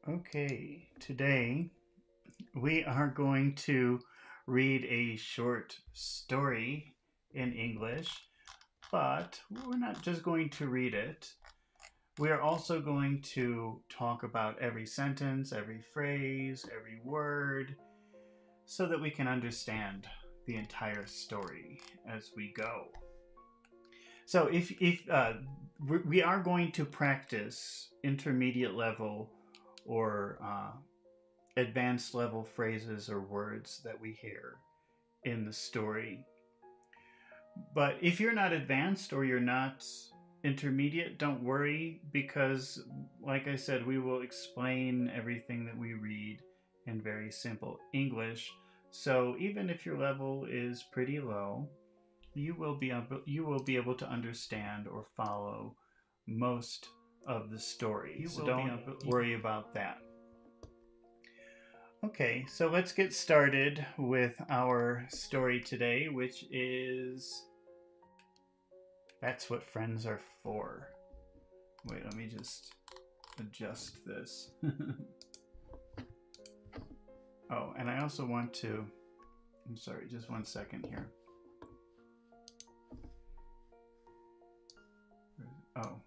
Okay, today we are going to read a short story in English, but we're not just going to read it. We are also going to talk about every sentence, every phrase, every word, so that we can understand the entire story as we go. So, if we are going to practice intermediate level or advanced level phrases or words that we hear in the story. But if you're not advanced or you're not intermediate, don't worry because, like I said, we will explain everything that we read in very simple English. So even if your level is pretty low, you will be able to understand or follow most of the story. So don't worry about that. Okay, so let's get started with our story today, which is That's What Friends Are For. Wait, let me just adjust this. Oh, and I also want to. I'm sorry, just 1 second here. Oh.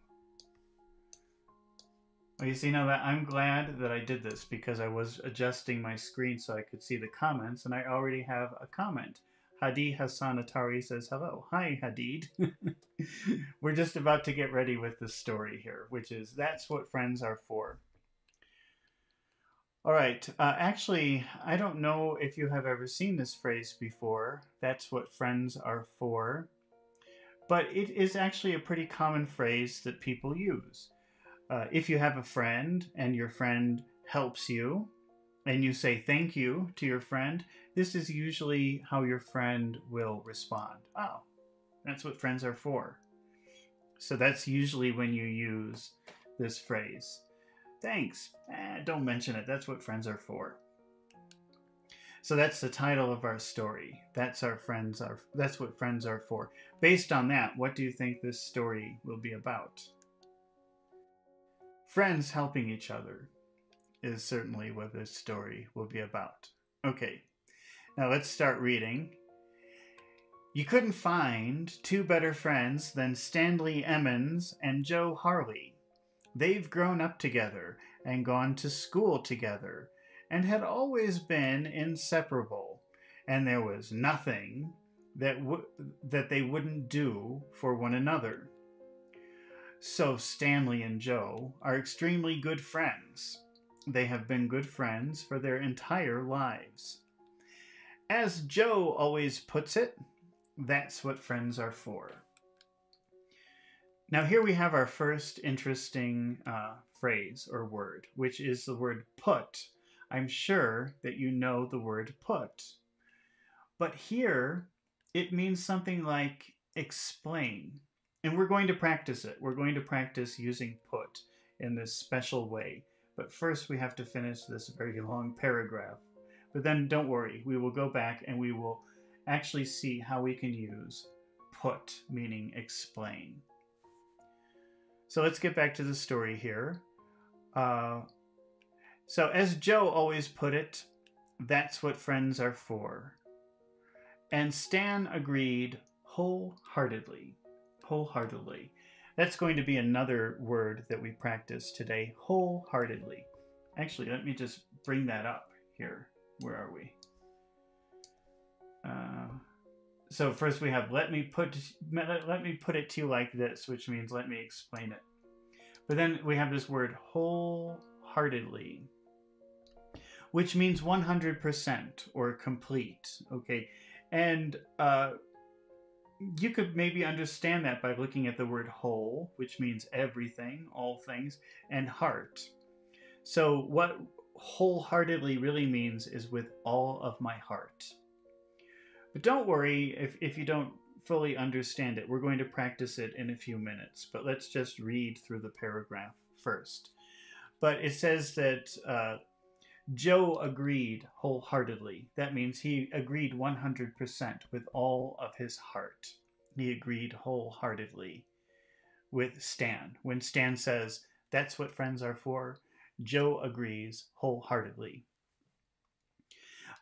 Well, you see now that I'm glad that I did this because I was adjusting my screen so I could see the comments, and I already have a comment. Hadi Hassan Atari says hello. Hi, Hadid. We're just about to get ready with the story here, which is That's What Friends Are For. All right. Actually, I don't know if you have ever seen this phrase before. That's what friends are for. But it is actually a pretty common phrase that people use. If you have a friend and your friend helps you and you say thank you to your friend, this is usually how your friend will respond. Oh, that's what friends are for. So that's usually when you use this phrase. Thanks. Don't mention it. That's what friends are for. So that's the title of our story. That's what friends are for. Based on that, what do you think this story will be about? Friends helping each other is certainly what this story will be about. Okay, now let's start reading. You couldn't find two better friends than Stanley Emmons and Joe Harley. They've grown up together and gone to school together and had always been inseparable, and there was nothing that they wouldn't do for one another. So Stanley and Joe are extremely good friends. They have been good friends for their entire lives. As Joe always puts it, that's what friends are for. Now here we have our first interesting phrase or word, which is the word put. I'm sure that you know the word put. But here it means something like explain. And we're going to practice it. We're going to practice using put in this special way. But first we have to finish this very long paragraph. But then don't worry, we will go back and we will actually see how we can use put, meaning explain. So let's get back to the story here. So as Joe always put it, that's what friends are for. And Stan agreed wholeheartedly. Wholeheartedly. That's going to be another word that we practice today, wholeheartedly. Actually, let me just bring that up here. Where are we? So first we have let me put it to you like this, which means let me explain it. But then we have this word wholeheartedly, which means 100% or complete. Okay, and you could maybe understand that by looking at the word whole, which means everything, all things, and heart. So what wholeheartedly really means is with all of my heart. But don't worry if you don't fully understand it. We're going to practice it in a few minutes, but let's just read through the paragraph first. But it says that Joe agreed wholeheartedly. That means he agreed 100% with all of his heart. He agreed wholeheartedly with Stan. When Stan says, that's what friends are for, Joe agrees wholeheartedly.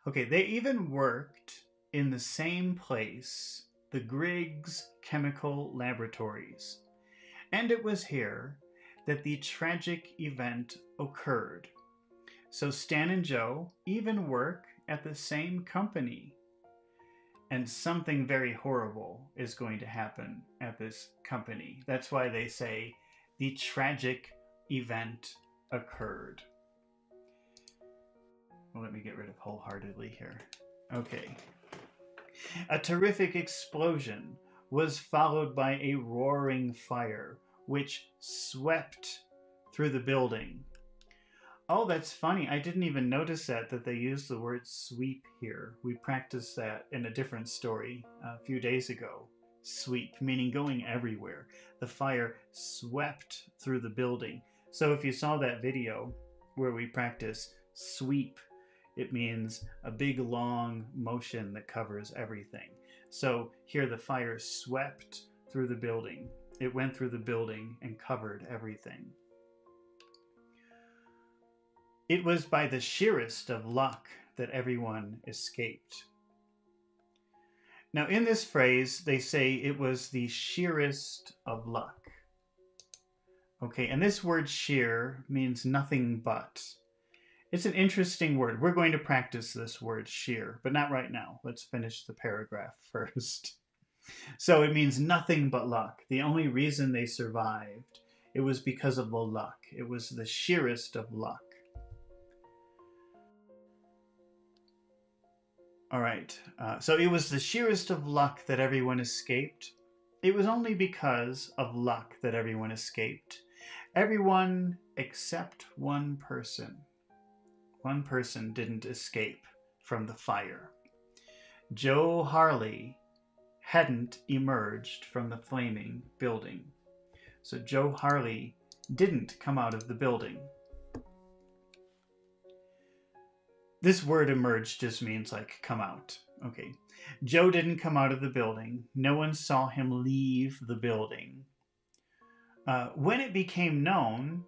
Okay, they even worked in the same place, the Griggs Chemical Laboratories. And it was here that the tragic event occurred. So Stan and Joe even work at the same company. And something very horrible is going to happen at this company. That's why they say the tragic event occurred. Well, let me get rid of wholeheartedly here. Okay. A terrific explosion was followed by a roaring fire, which swept through the building. Oh, that's funny. I didn't even notice that they used the word sweep here. We practiced that in a different story a few days ago. Sweep, meaning going everywhere. The fire swept through the building. So if you saw that video where we practice sweep, it means a big long motion that covers everything. So here the fire swept through the building. It went through the building and covered everything. It was by the sheerest of luck that everyone escaped. Now, in this phrase, they say it was the sheerest of luck. Okay, and this word sheer means nothing but. It's an interesting word. We're going to practice this word sheer, but not right now. Let's finish the paragraph first. So it means nothing but luck. The only reason they survived, it was because of the luck. It was the sheerest of luck. All right, so it was the sheerest of luck that everyone escaped. It was only because of luck that everyone escaped. Everyone except one person. One person didn't escape from the fire. Joe Harley hadn't emerged from the flaming building. So Joe Harley didn't come out of the building. This word emerged just means like come out. Okay. Joe didn't come out of the building. No one saw him leave the building. When it became known,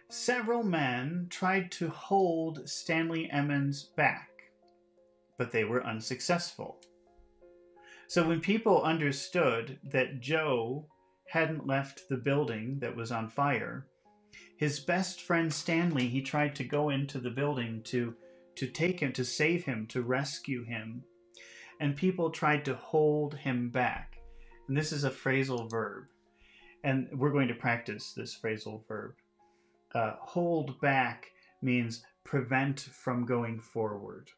several men tried to hold Stanley Emmons back, but they were unsuccessful. So when people understood that Joe hadn't left the building that was on fire, his best friend Stanley, he tried to go into the building to take him, to save him, to rescue him. And people tried to hold him back. And this is a phrasal verb. And we're going to practice this phrasal verb. Hold back means prevent from going forward.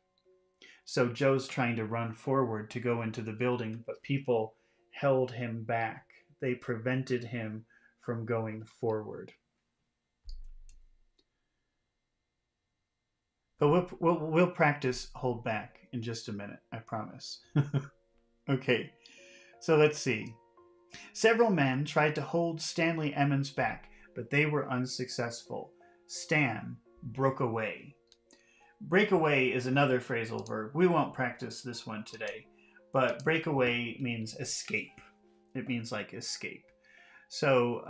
So Joe's trying to run forward to go into the building, but people held him back. They prevented him from going forward. But we'll practice hold back in just a minute, I promise. Okay, so let's see. Several men tried to hold Stanley Emmons back, but they were unsuccessful. Stan broke away. Break away is another phrasal verb. We won't practice this one today, but break away means escape. It means like escape. So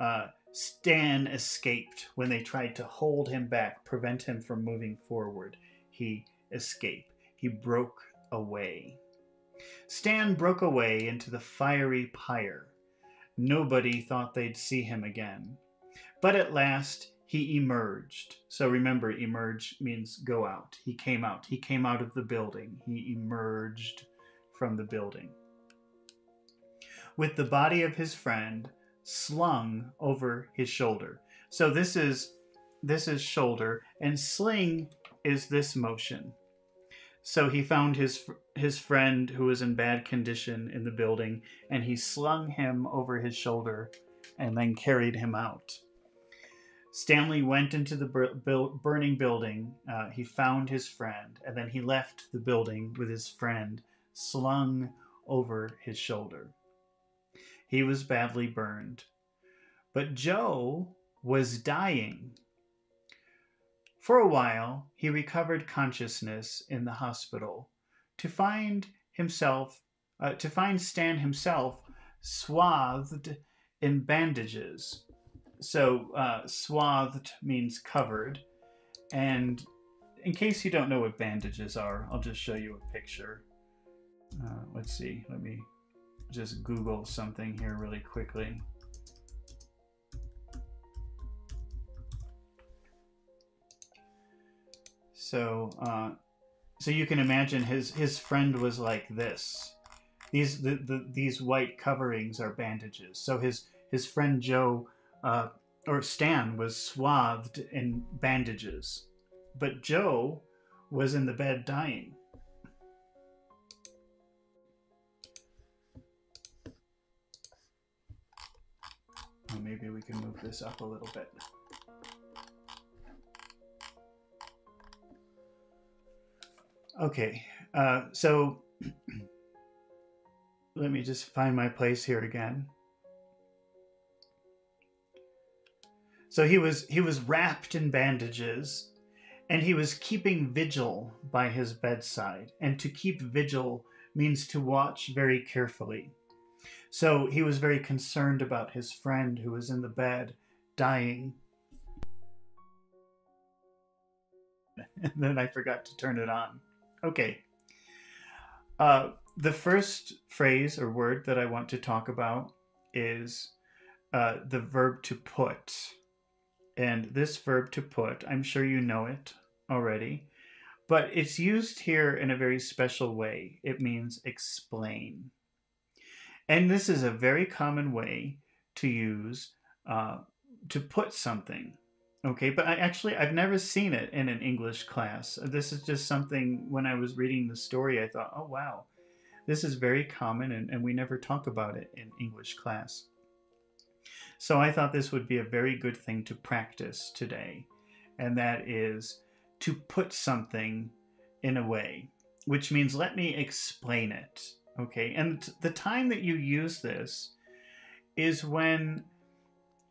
Stan escaped when they tried to hold him back, prevent him from moving forward. He escaped. He broke away. Stan broke away into the fiery pyre. Nobody thought they'd see him again. But at last he emerged. So remember, emerge means go out. He came out. He came out of the building. He emerged from the building, with the body of his friend slung over his shoulder. So this is shoulder, and sling is this motion. So he found his friend who was in bad condition in the building, and he slung him over his shoulder and then carried him out. Stanley went into the burning building. He found his friend, and then he left the building with his friend slung over his shoulder. He was badly burned. But Joe was dying. For a while, he recovered consciousness in the hospital to find Stan himself swathed in bandages. So swathed means covered, And in case you don't know what bandages are, I'll just show you a picture. Let's see, let me just Google something here really quickly. So, so you can imagine his friend was like this. These white coverings are bandages. So his friend Joe, or Stan, was swathed in bandages, but Joe was in the bed dying. Oh, maybe we can move this up a little bit. Okay, so let me just find my place here again. So he was wrapped in bandages, and he was keeping vigil by his bedside. And to keep vigil means to watch very carefully. So he was very concerned about his friend who was in the bed dying. And then I forgot to turn it on. Okay. The first phrase or word that I want to talk about is the verb to put. And this verb to put, I'm sure you know it already, but it's used here in a very special way. It means explain. And this is a very common way to use to put something. Okay, but I've never seen it in an English class. This is just something, when I was reading the story, I thought, oh wow, this is very common, and we never talk about it in English class. So I thought this would be a very good thing to practice today, and that is to put something in a way, which means let me explain it. Okay, and the time that you use this is when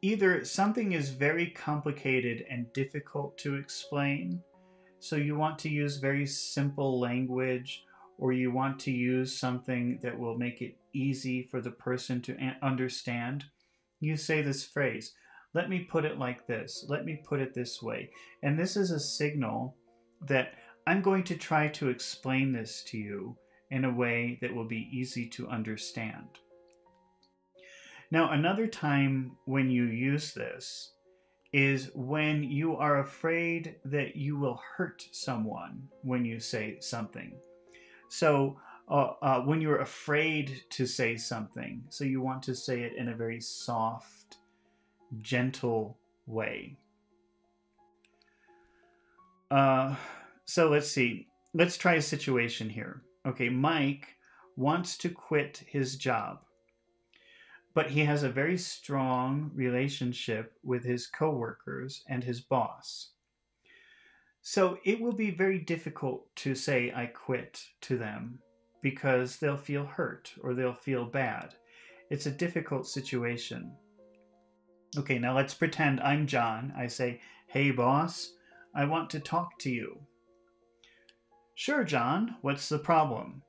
either something is very complicated and difficult to explain, so you want to use very simple language, or you want to use something that will make it easy for the person to understand. You say this phrase, let me put it like this, let me put it this way. And this is a signal that I'm going to try to explain this to you in a way that will be easy to understand. Now, another time when you use this is when you are afraid that you will hurt someone when you say something. So when you're afraid to say something, so you want to say it in a very soft, gentle way. So let's see. Let's try a situation here. Okay, Mike wants to quit his job, but he has a very strong relationship with his coworkers and his boss. So it will be very difficult to say I quit to them because they'll feel hurt or they'll feel bad. It's a difficult situation. Okay, now let's pretend I'm John. I say, hey boss, I want to talk to you. Sure, John, what's the problem?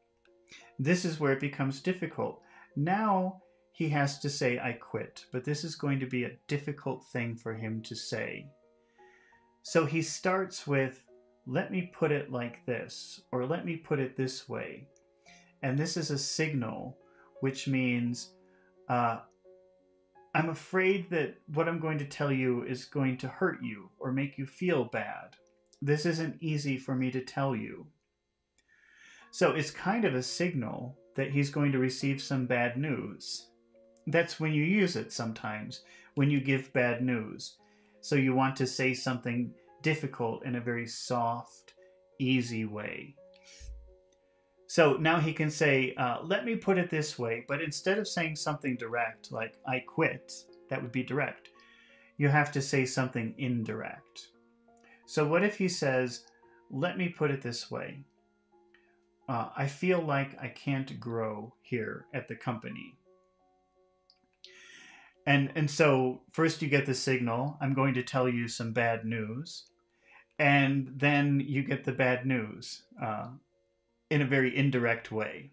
This is where it becomes difficult. Now he has to say I quit, but this is going to be a difficult thing for him to say. So he starts with, let me put it like this, or let me put it this way. And this is a signal, which means I'm afraid that what I'm going to tell you is going to hurt you or make you feel bad. This isn't easy for me to tell you. So it's kind of a signal that he's going to receive some bad news. That's when you use it sometimes, when you give bad news. So you want to say something difficult in a very soft, easy way. So now he can say, let me put it this way, but instead of saying something direct, like I quit, that would be direct, you have to say something indirect. So what if he says, let me put it this way, I feel like I can't grow here at the company. And so first you get the signal, I'm going to tell you some bad news, and then you get the bad news in a very indirect way,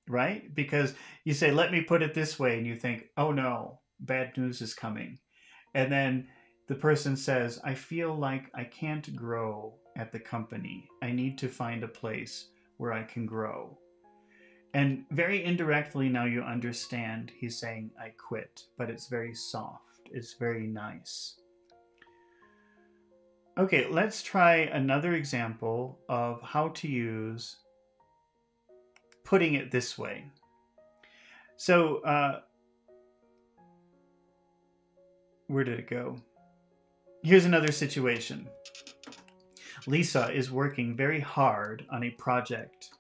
right? Because you say, let me put it this way, and you think, oh no, bad news is coming. And then the person says, I feel like I can't grow at the company. I need to find a place where I can grow. And very indirectly now you understand he's saying, I quit, but it's very soft. It's very nice. Okay, let's try another example of how to use putting it this way. So, where did it go? Here's another situation. Lisa is working very hard on a project,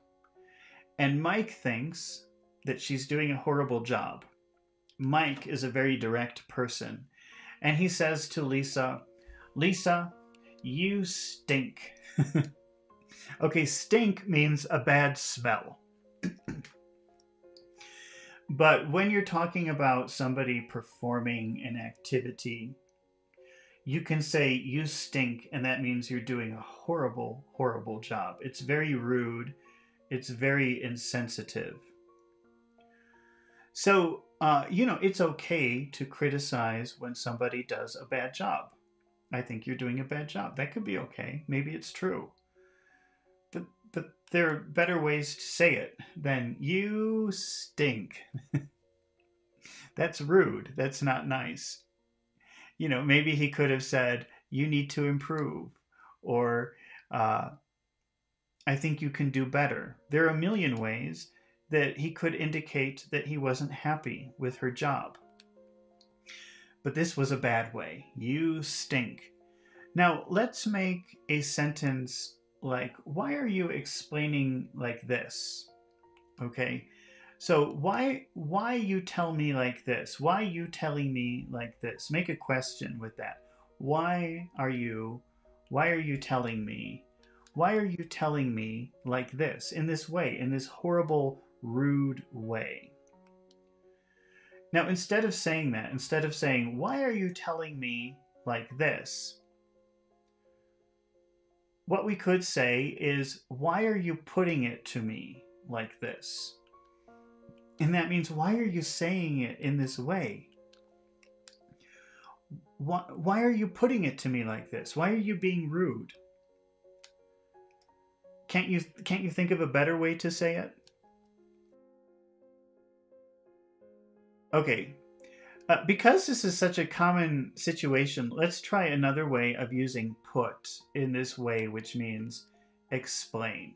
and Mike thinks that she's doing a horrible job. Mike is a very direct person, and he says to Lisa, Lisa, you stink. Okay, stink means a bad smell. But when you're talking about somebody performing an activity, you can say you stink, and that means you're doing a horrible, horrible job. It's very rude. It's very insensitive. So, it's okay to criticize when somebody does a bad job. I think you're doing a bad job. That could be okay. Maybe it's true. But there are better ways to say it than you stink. That's rude. That's not nice. Maybe he could have said, you need to improve, or I think you can do better. There are a million ways that he could indicate that he wasn't happy with her job. But this was a bad way. You stink. Now, let's make a sentence like, why are you explaining like this? Okay, so why you tell me like this? Why you telling me like this? Make a question with that. Why are you telling me? Why are you telling me like this, in this way, in this horrible, rude way? Now, instead of saying that, instead of saying, why are you telling me like this? What we could say is, why are you putting it to me like this? And that means, why are you saying it in this way? Why are you putting it to me like this? Why are you being rude? Can't you think of a better way to say it? Okay, because this is such a common situation, let's try another way of using put in this way, which means explain.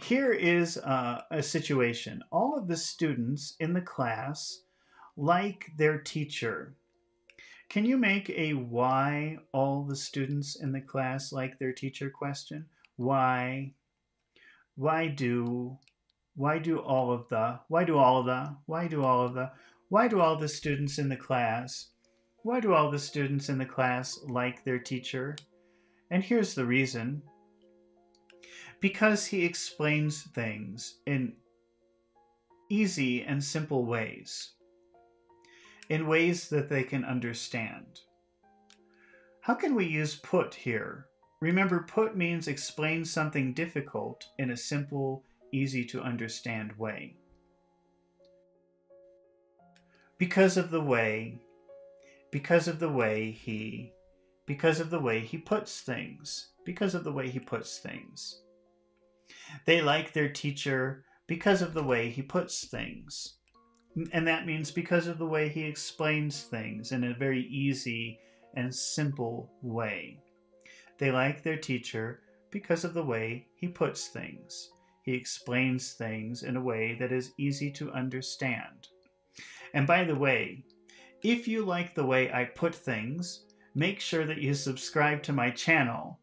Here is a situation. All of the students in the class like their teacher. Can you make a why all the students in the class like their teacher question? Why do all of the students in the class like their teacher? And here's the reason. Because he explains things in easy and simple ways, in ways that they can understand. How can we use put here? Remember, put means explain something difficult in a simple, easy to understand way. Because of the way he puts things. They like their teacher because of the way he puts things. And that means because of the way he explains things in a very easy and simple way. They like their teacher because of the way he puts things. He explains things in a way that is easy to understand. And by the way, if you like the way I put things, make sure that you subscribe to my channel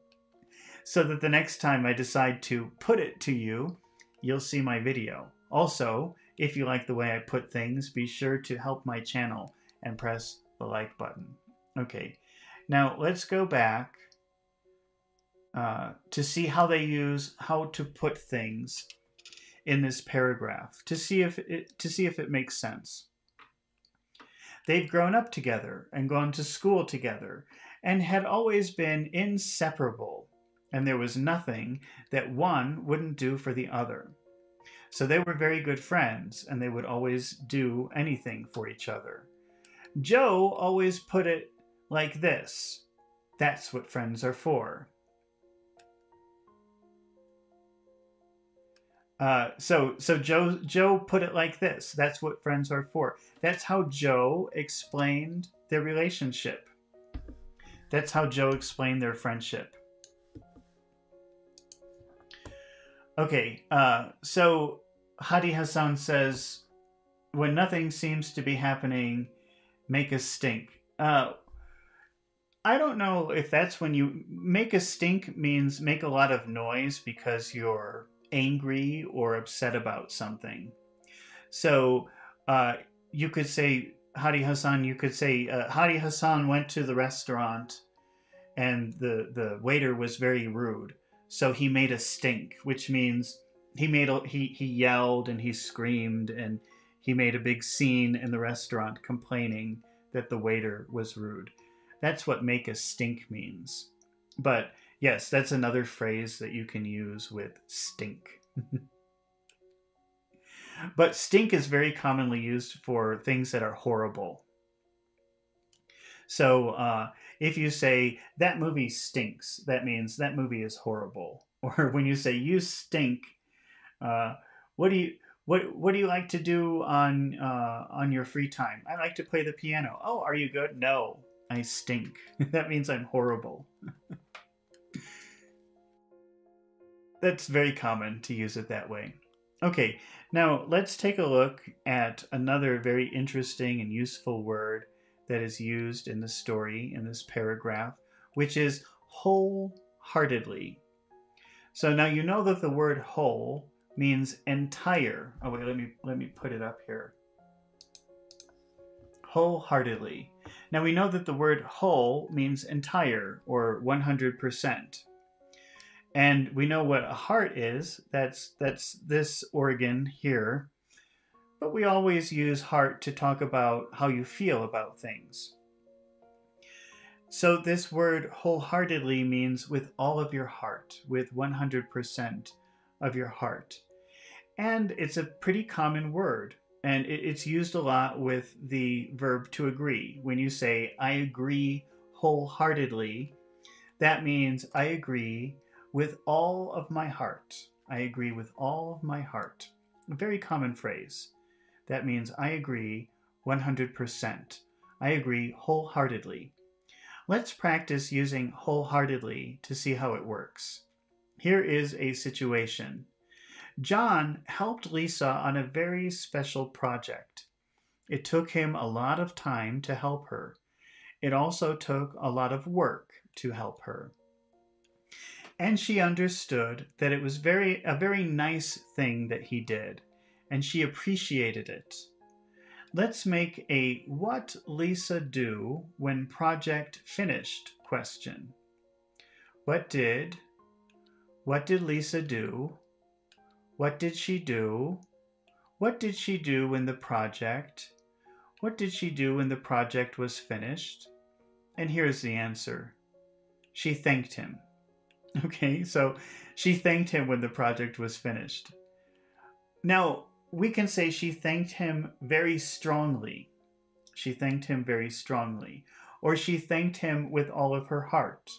so that the next time I decide to put it to you, you'll see my video. Also, if you like the way I put things, be sure to help my channel and press the like button. Okay, now let's go back to see how they use how to put things in this paragraph, to see if it makes sense. They've grown up together and gone to school together and had always been inseparable, and there was nothing that one wouldn't do for the other. So they were very good friends, and they would always do anything for each other. Joe always put it like this. That's what friends are for. So Joe put it like this. That's what friends are for. That's how Joe explained their relationship. That's how Joe explained their friendship. Okay, so Hadi Hassan says, when nothing seems to be happening, make a stink. I don't know if that's when you make a stink means make a lot of noise because you're angry or upset about something. So you could say, Hadi Hassan, you could say, Hadi Hassan went to the restaurant and the waiter was very rude. So he made a stink, which means he yelled and he screamed and he made a big scene in the restaurant complaining that the waiter was rude. That's what make a stink means. But yes, that's another phrase that you can use with stink. But stink is very commonly used for things that are horrible. So if you say, that movie stinks, that means that movie is horrible. Or when you say, you stink, what do you like to do on your free time? I like to play the piano. Oh, are you good? No, I stink. That means I'm horrible. That's very common to use it that way. Okay, now let's take a look at another very interesting and useful word that is used in the story, in this paragraph, which is wholeheartedly. So now you know that the word whole means entire. Oh wait, let me put it up here. Wholeheartedly. Now we know that the word whole means entire or 100%. And we know what a heart is. That's this organ here. But we always use heart to talk about how you feel about things. So this word wholeheartedly means with all of your heart, with 100% of your heart. And it's a pretty common word. And it's used a lot with the verb to agree. When you say, I agree wholeheartedly, that means I agree with all of my heart. I agree with all of my heart. A very common phrase. That means I agree 100%. I agree wholeheartedly. Let's practice using wholeheartedly to see how it works. Here is a situation. John helped Lisa on a very special project. It took him a lot of time to help her. It also took a lot of work to help her. And she understood that it was a very nice thing that he did, and she appreciated it. Let's make a what Lisa do when project finished question. What did Lisa do? What did she do? What did she do when the project? What did she do when the project was finished? And here's the answer. She thanked him. Okay, so she thanked him when the project was finished. Now, we can say she thanked him very strongly. She thanked him very strongly. Or she thanked him with all of her heart.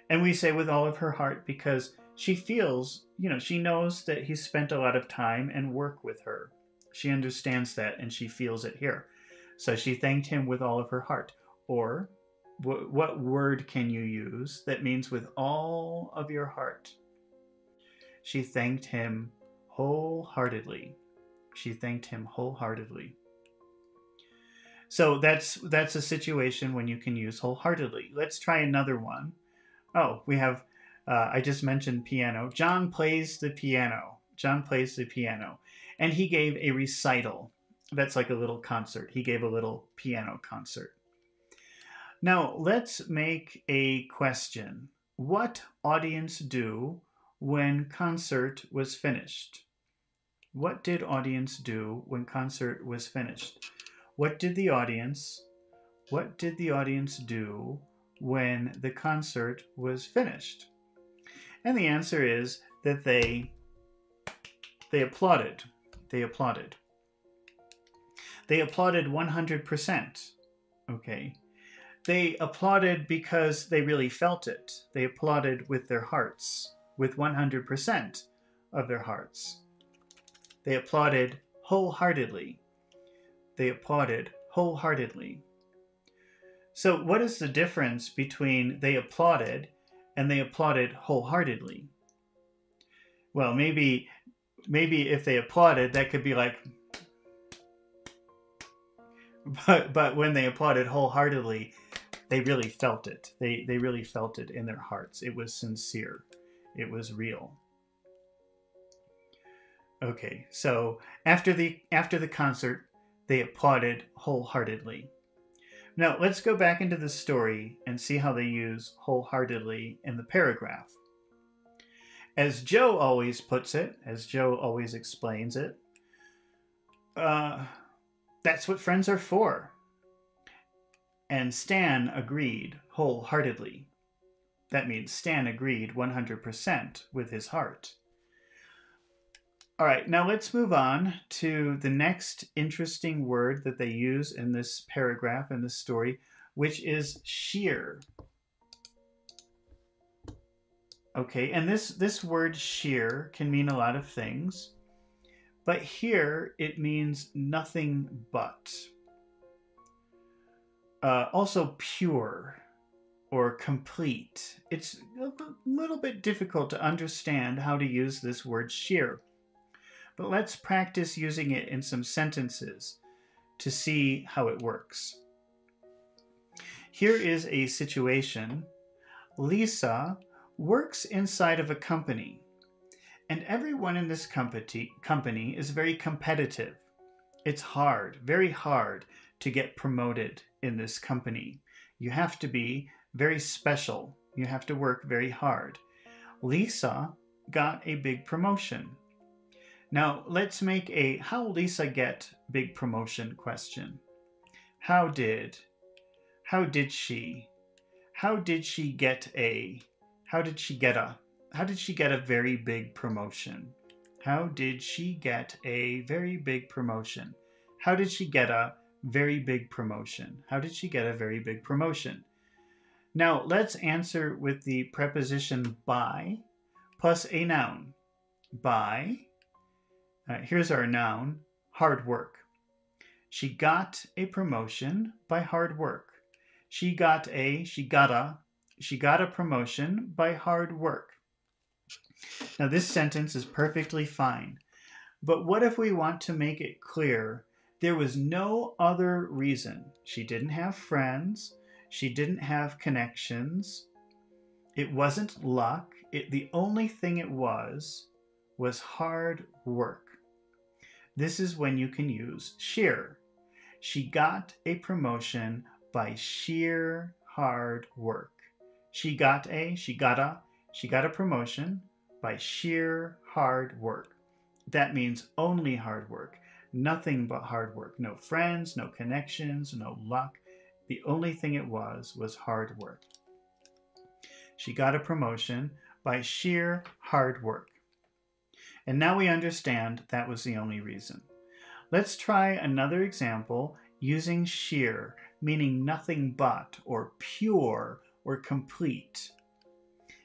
And we say with all of her heart because she feels, she knows that he spent a lot of time and work with her. She understands that and she feels it here. So she thanked him with all of her heart. Or what word can you use that means with all of your heart? She thanked him wholeheartedly. She thanked him wholeheartedly. So that's a situation when you can use wholeheartedly. Let's try another one. Oh, we have, I just mentioned piano. John plays the piano. John plays the piano. And he gave a recital. That's like a little concert. He gave a little piano concert. Now, let's make a question. What audience do when concert was finished? What did audience do when concert was finished? What did the audience do when the concert was finished? And the answer is that they applauded. They applauded. They applauded 100%. Okay. They applauded because they really felt it. They applauded with their hearts, with 100% of their hearts. They applauded wholeheartedly. They applauded wholeheartedly. So, what is the difference between they applauded and they applauded wholeheartedly? Well, maybe if they applauded, that could be like, but when they applauded wholeheartedly, they really felt it. They really felt it in their hearts. It was sincere. It was real. Okay, so after the concert, they applauded wholeheartedly. Now let's go back into the story and see how they use wholeheartedly in the paragraph. As Joe always puts it, as Joe always explains it, that's what friends are for. And Stan agreed wholeheartedly. That means Stan agreed 100% with his heart. All right, now let's move on to the next interesting word that they use in this paragraph, in this story, which is sheer. Okay, and this word sheer can mean a lot of things, but here it means nothing but. Also pure or complete. It's a little bit difficult to understand how to use this word sheer. But let's practice using it in some sentences to see how it works. Here is a situation. Lisa works inside of a company, and everyone in this company is very competitive. It's hard, very hard, to get promoted in this company. You have to be very special. You have to work very hard. Lisa got a big promotion. Now, let's make a how Lisa get big promotion question. How did she get a very big promotion? How did she get a very big promotion? How did she get a very big promotion? How did she get a very big promotion? Now, let's answer with the preposition by plus a noun. By, here's our noun, hard work. She got a promotion by hard work. She got a promotion by hard work. Now, this sentence is perfectly fine. But what if we want to make it clear there was no other reason? She didn't have friends. She didn't have connections. It wasn't luck. The only thing it was hard work. This is when you can use sheer. She got a promotion by sheer hard work. She got a promotion by sheer hard work. That means only hard work, nothing but hard work. No friends, no connections, no luck. The only thing it was hard work. She got a promotion by sheer hard work. And now we understand that was the only reason. Let's try another example using sheer, meaning nothing but, or pure, or complete.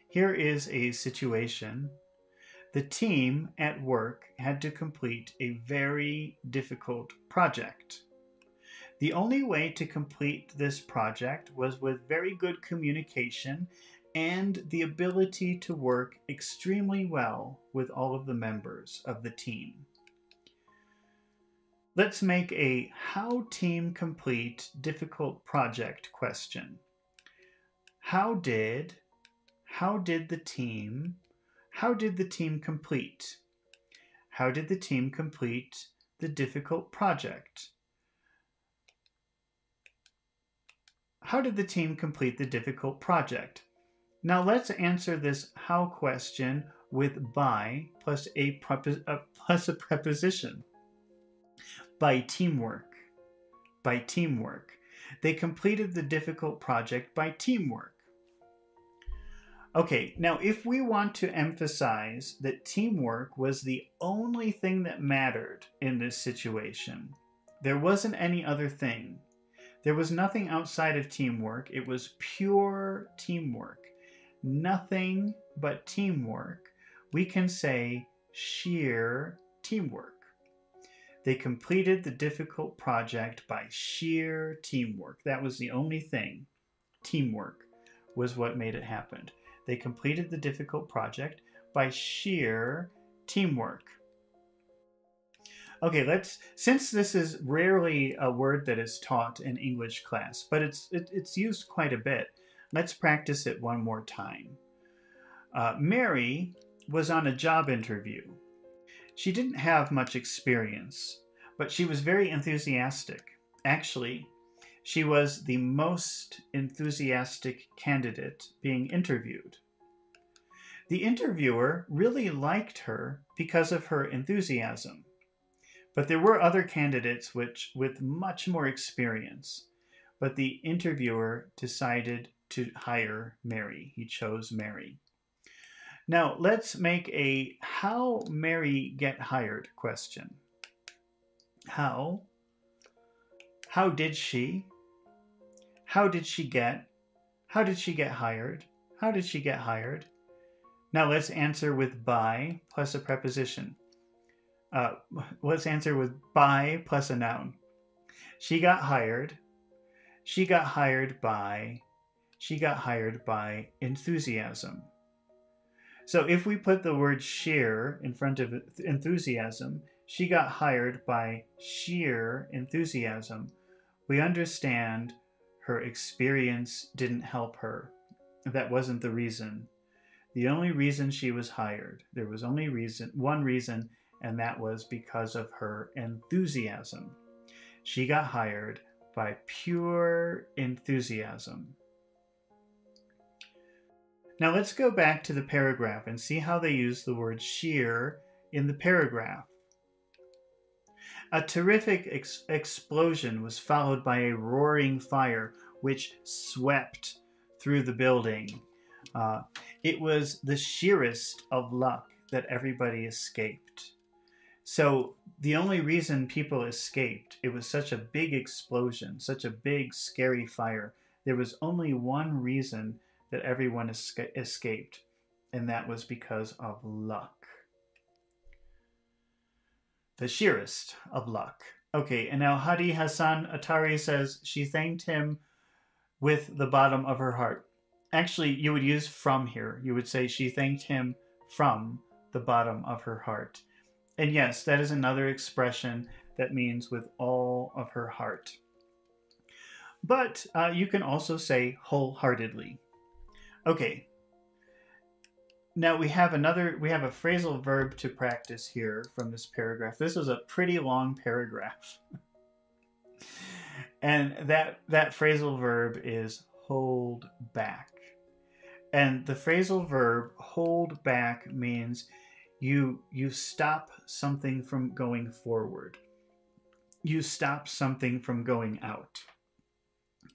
Here is a situation. The team at work had to complete a very difficult project. The only way to complete this project was with very good communication and the ability to work extremely well with all of the members of the team. Let's make a how team complete difficult project question. How did the team complete? How did the team complete the difficult project? How did the team complete the difficult project? Now let's answer this how question with by plus a preposition. By teamwork. By teamwork. They completed the difficult project by teamwork. Okay, now if we want to emphasize that teamwork was the only thing that mattered in this situation, there wasn't any other thing, There was nothing outside of teamwork. It was pure teamwork. Nothing but teamwork. We can say sheer teamwork. They completed the difficult project by sheer teamwork. That was the only thing. Teamwork was what made it happen. They completed the difficult project by sheer teamwork. Okay, since this is rarely a word that is taught in English class, but it's used quite a bit, let's practice it one more time. Mary was on a job interview. She didn't have much experience, but she was very enthusiastic. Actually, she was the most enthusiastic candidate being interviewed. The interviewer really liked her because of her enthusiasm. But there were other candidates with much more experience. But the interviewer decided to hire Mary. He chose Mary. Now, let's make a how Mary get hired question. How? How did she? How did she get? How did she get hired? How did she get hired? Now let's answer with by plus a preposition. Let's answer with by plus a noun. She got hired. She got hired by. She got hired by enthusiasm. So if we put the word sheer in front of enthusiasm, she got hired by sheer enthusiasm. We understand her experience didn't help her. That wasn't the reason. The only reason she was hired, there was only one reason, and that was because of her enthusiasm. She got hired by pure enthusiasm. Now let's go back to the paragraph and see how they use the word sheer in the paragraph. A terrific explosion was followed by a roaring fire which swept through the building. It was the sheerest of luck that everybody escaped. So the only reason people escaped, it was such a big explosion, such a big scary fire. There was only one reason that everyone escaped, and that was because of luck. The sheerest of luck. Okay, and now Hadi Hassan Atari says she thanked him with the bottom of her heart. Actually, you would use from here. You would say she thanked him from the bottom of her heart. And yes, that is another expression that means with all of her heart. But you can also say wholeheartedly. Okay. Now we have a phrasal verb to practice here from this paragraph. This is a pretty long paragraph. And that phrasal verb is hold back. And the phrasal verb hold back means you stop something from going forward. You stop something from going out.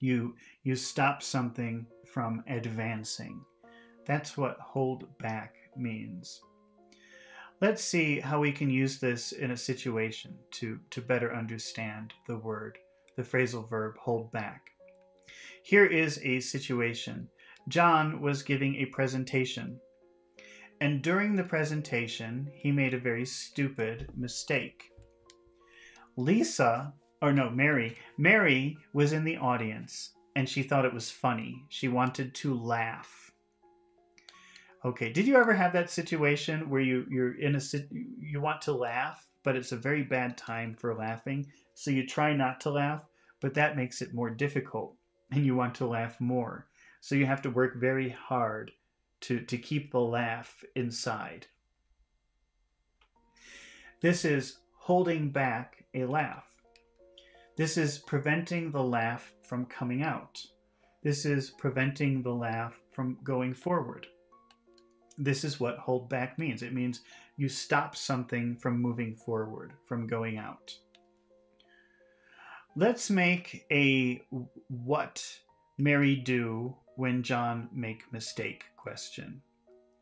You stop something from advancing. That's what hold back means. Let's see how we can use this in a situation to better understand the phrasal verb hold back. Here is a situation. John was giving a presentation, and during the presentation, he made a very stupid mistake. Mary was in the audience, and she thought it was funny. She wanted to laugh. Okay, did you ever have that situation where you want to laugh, but it's a very bad time for laughing, so you try not to laugh, but that makes it more difficult, and you want to laugh more. So you have to work very hard to keep the laugh inside. This is holding back a laugh. This is preventing the laugh from coming out. This is preventing the laugh from going forward. This is what hold back means. It means you stop something from moving forward, from going out. Let's make a what Mary do when John make mistake question.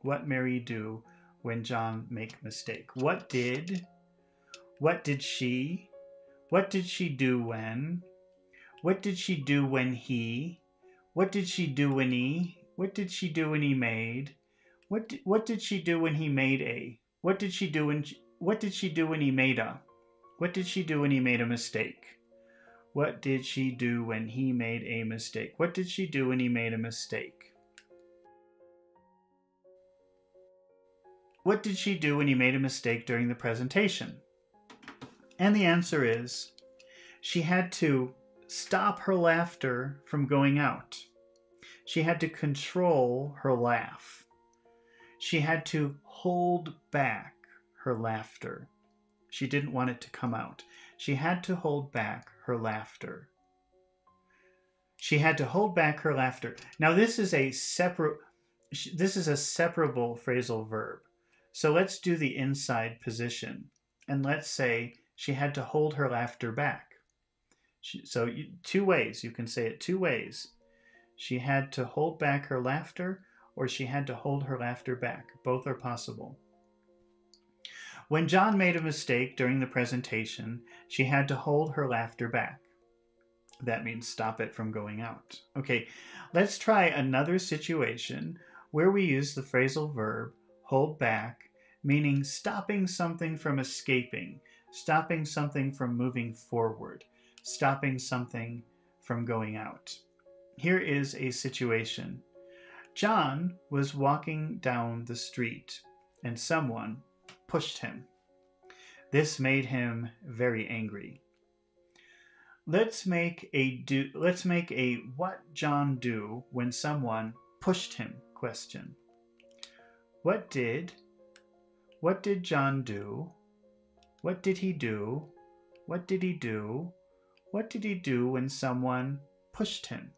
What Mary do when John make mistake? What did she do when? What did she do when he? What did she do when he? What did she do when he made? What did she do when he made a? What did she do when what did she do when he made a? What did she do when he made a mistake? What did she do when he made a mistake? What did she do when he made a mistake? What did she do when he made a mistake during the presentation? And the answer is, she had to stop her laughter from going out. She had to control her laugh. She had to hold back her laughter. She didn't want it to come out. She had to hold back her laughter. She had to hold back her laughter. Now this is a separable phrasal verb. So let's do the inside position. And let's say she had to hold her laughter back. So two ways. You can say it two ways. She had to hold back her laughter, or she had to hold her laughter back. Both are possible. When John made a mistake during the presentation, she had to hold her laughter back. That means stop it from going out. Okay, let's try another situation where we use the phrasal verb hold back, meaning stopping something from escaping, stopping something from moving forward, stopping something from going out. Here is a situation. John was walking down the street and someone pushed him. This made him very angry. Let's make a what John do when someone pushed him question. What did John do? What did he do? What did he do? What did he do when someone pushed him?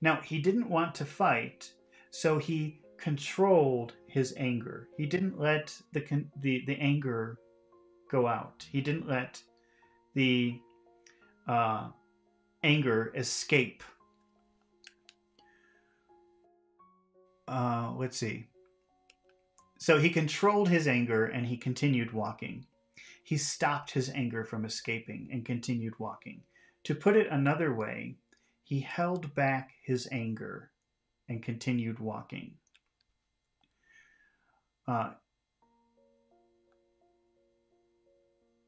Now, he didn't want to fight, so he controlled his anger. He didn't let the anger go out. He didn't let the anger escape. Let's see. So he controlled his anger and he continued walking. He stopped his anger from escaping and continued walking. To put it another way, he held back his anger and continued walking.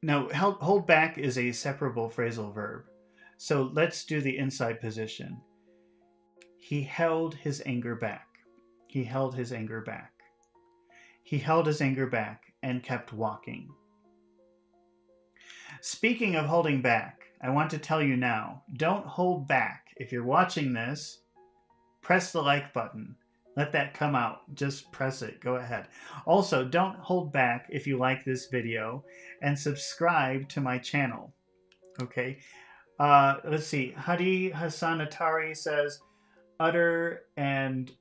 Now, hold back is a separable phrasal verb. So let's do the inside position. He held his anger back. He held his anger back. He held his anger back and kept walking. Speaking of holding back, I want to tell you now, don't hold back. If you're watching this, press the like button. Let that come out. Just press it. Go ahead. Also, don't hold back if you like this video and subscribe to my channel. Okay. Let's see. Hadi Hassan Atari says, utter and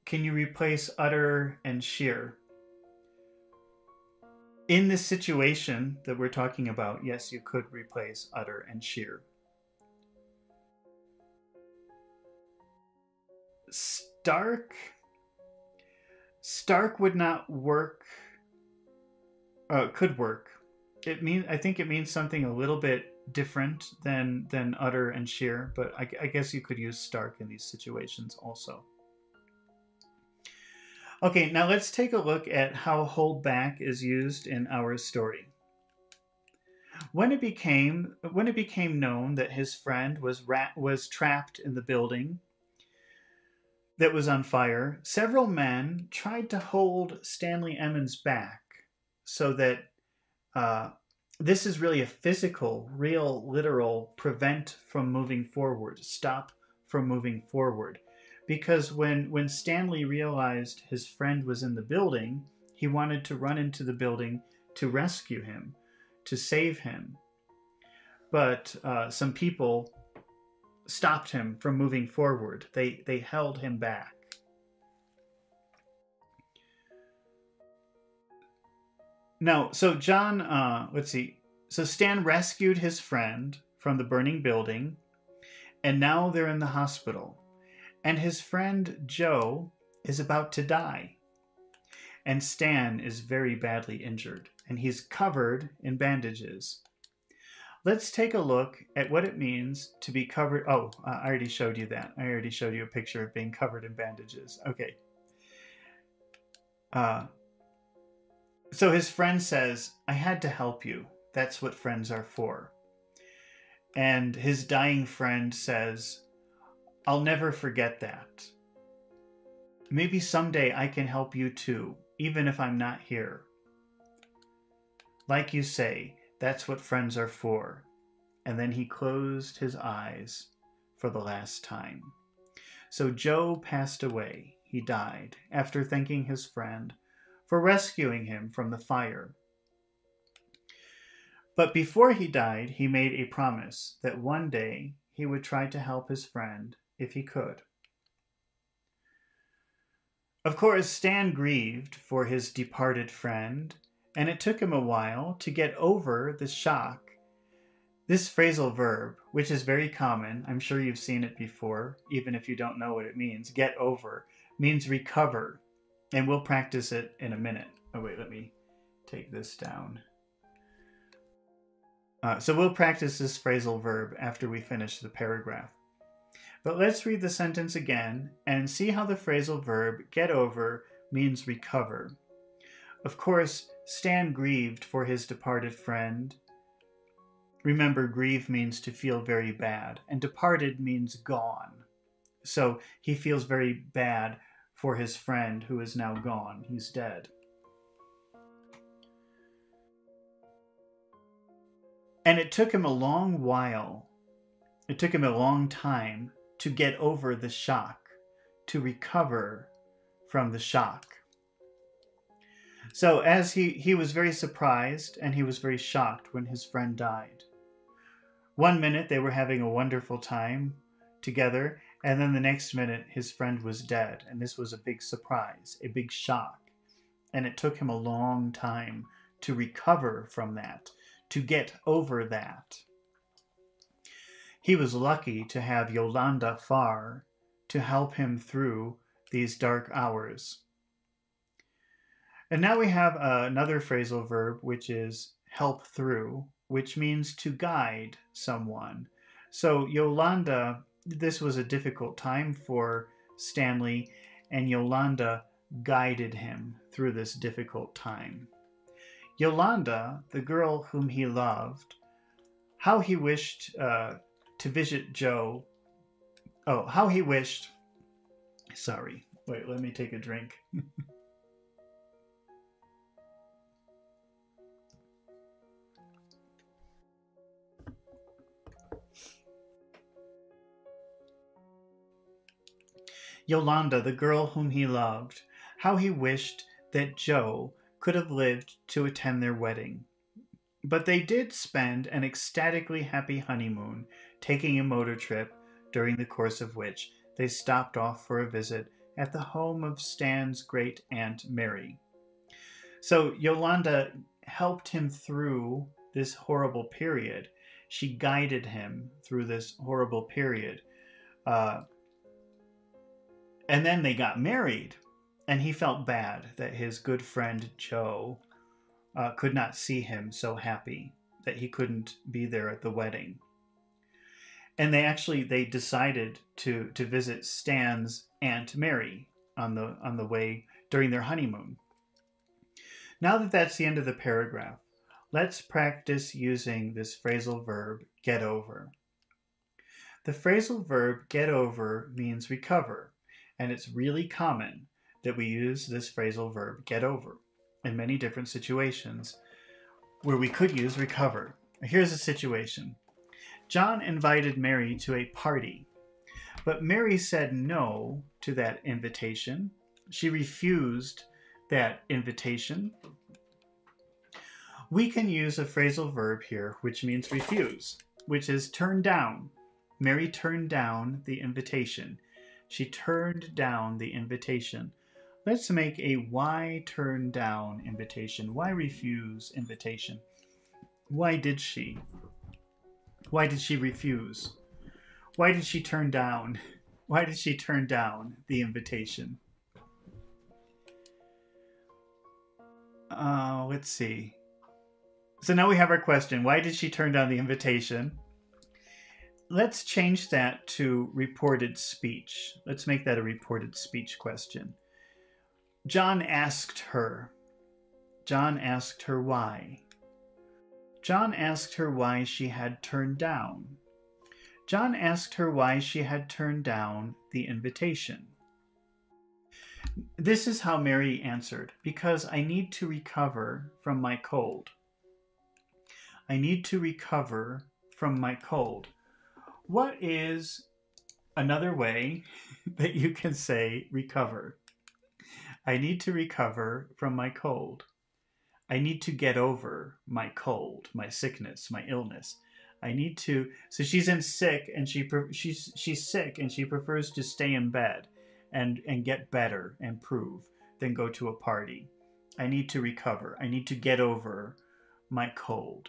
can you replace utter and sheer? In this situation that we're talking about, yes, you could replace utter and sheer. Stark would not work. Could work. I think it means something a little bit different than utter and sheer, but I guess you could use stark in these situations also. Okay, now let's take a look at how hold back is used in our story. When it became known that his friend was trapped in the building that was on fire, several men tried to hold Stanley Emmons back so that this is really a physical, real, literal prevent from moving forward, stop from moving forward. Because when Stanley realized his friend was in the building, he wanted to run into the building to rescue him, to save him. But some people stopped him from moving forward. They held him back. Now, so John, let's see. So Stan rescued his friend from the burning building, and now they're in the hospital. And his friend Joe is about to die. And Stan is very badly injured, and he's covered in bandages. let's take a look at what it means to be covered. Oh, I already showed you that. I already showed you a picture of being covered in bandages. Okay. So his friend says, I had to help you. That's what friends are for. And his dying friend says, I'll never forget that. Maybe someday I can help you too, even if I'm not here. Like you say, that's what friends are for. And then he closed his eyes for the last time. So Joe passed away. He died after thanking his friend for rescuing him from the fire. But before he died, he made a promise that one day he would try to help his friend if he could. Of course, Stan grieved for his departed friend, and it took him a while to get over the shock. This phrasal verb, which is very common, I'm sure you've seen it before, even if you don't know what it means, get over, means recover. And we'll practice it in a minute. Oh wait, let me take this down. So we'll practice this phrasal verb after we finish the paragraph. But let's read the sentence again and see how the phrasal verb get over means recover. Of course, Stan grieved for his departed friend. Remember, grieve means to feel very bad, and departed means gone. So he feels very bad for his friend who is now gone. He's dead. And it took him a long while. It took him a long time to get over the shock, to recover from the shock. So as he was very surprised and he was very shocked when his friend died. One minute they were having a wonderful time together, and then the next minute his friend was dead, and this was a big surprise, a big shock. And it took him a long time to recover from that, to get over that. He was lucky to have Yolanda Farr to help him through these dark hours. And now we have another phrasal verb, which is help through, which means to guide someone. So Yolanda, this was a difficult time for Stanley, and Yolanda guided him through this difficult time. Yolanda, the girl whom he loved, how he wished to visit Joe. Oh, how he wished. Sorry. Wait, let me take a drink. Yolanda, the girl whom he loved, how he wished that Joe could have lived to attend their wedding. But they did spend an ecstatically happy honeymoon, taking a motor trip, during the course of which they stopped off for a visit at the home of Stan's great aunt Mary. So Yolanda helped him through this horrible period. She guided him through this horrible period. And then they got married, and he felt bad that his good friend Joe could not see him so happy, that he couldn't be there at the wedding. And they decided to visit Stan's Aunt Mary on the way during their honeymoon. Now that that's the end of the paragraph, let's practice using this phrasal verb, get over. The phrasal verb get over means recover, and it's really common that we use this phrasal verb get over in many different situations where we could use recover. Here's a situation. John invited Mary to a party, but Mary said no to that invitation. She refused that invitation. We can use a phrasal verb here which means refuse, which is turn down. Mary turned down the invitation. She turned down the invitation. Let's make a why turn down invitation. Why refuse invitation? Why did she? Why did she refuse? Why did she turn down? Why did she turn down the invitation? Let's see. So now we have our question. Why did she turn down the invitation? Let's change that to reported speech. Let's make that a reported speech question. John asked her. John asked her why. John asked her why she had turned down. John asked her why she had turned down the invitation. This is how Mary answered, because I need to recover from my cold. I need to recover from my cold. What is another way that you can say recover? I need to recover from my cold. I need to get over my cold, my sickness, my illness. I need to. So she's sick, and she's sick, and she prefers to stay in bed, and get better and improve than go to a party. I need to recover. I need to get over my cold.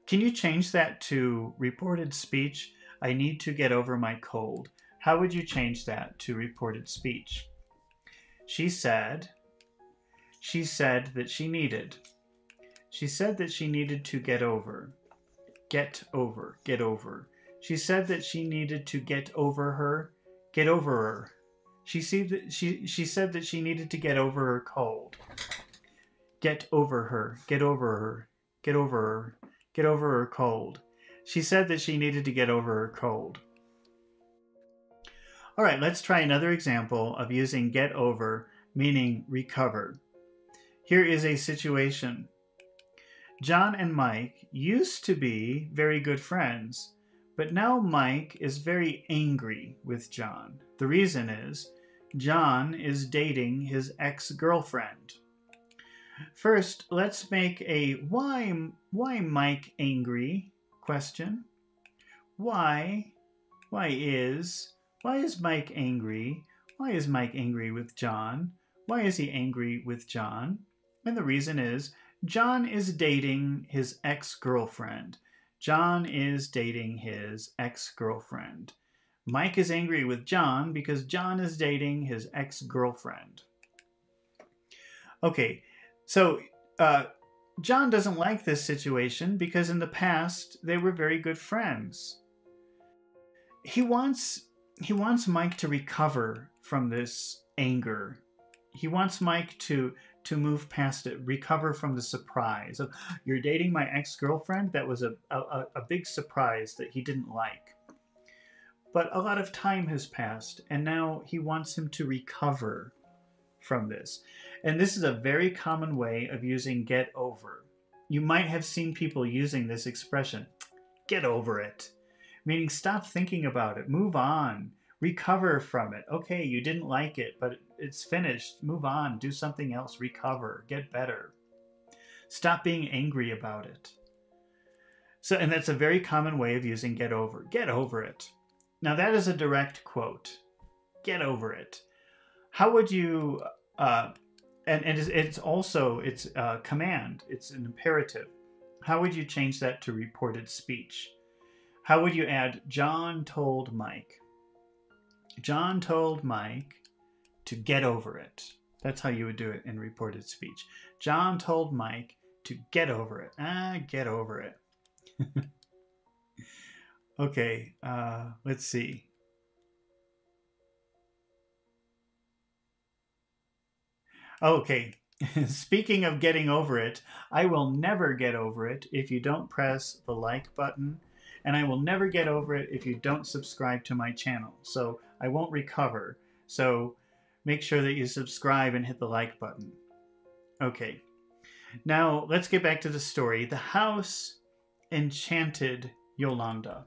Can you change that to reported speech? I need to get over my cold. How would you change that to reported speech? She said that she needed. She said that she needed to get over. Get over. Get over. She said that she needed to get over her. Get over her. She said that she needed to get over her cold. Get over her. Get over her. Get over her. Get over her cold. She said that she needed to get over her cold. All right, let's try another example of using get over, meaning recover. Here is a situation. John and Mike used to be very good friends, but now Mike is very angry with John. The reason is John is dating his ex-girlfriend. First, let's make a why Mike angry question. Why is Mike angry? Why is Mike angry with John? Why is he angry with John? And the reason is John is dating his ex-girlfriend. John is dating his ex-girlfriend. Mike is angry with John because John is dating his ex-girlfriend. Okay, so John doesn't like this situation because in the past they were very good friends. He wants Mike to recover from this anger. He wants Mike to move past it, recover from the surprise of, you're dating my ex-girlfriend? That was a big surprise that he didn't like. But a lot of time has passed, and now he wants him to recover from this. And this is a very common way of using get over. You might have seen people using this expression, get over it, meaning stop thinking about it, move on, recover from it. Okay, you didn't like it, but it's finished. Move on, do something else, recover, get better. Stop being angry about it. So, and that's a very common way of using get over. Get over it. Now that is a direct quote. Get over it. How would you, and it's a command. It's an imperative. How would you change that to reported speech? How would you add John told Mike? John told Mike to get over it. That's how you would do it in reported speech. John told Mike to get over it. Get over it. Okay, let's see. Okay, speaking of getting over it, I will never get over it if you don't press the like button, and I will never get over it if you don't subscribe to my channel. So I won't recover. So make sure that you subscribe and hit the like button. Okay, now let's get back to the story. The house enchanted Yolanda.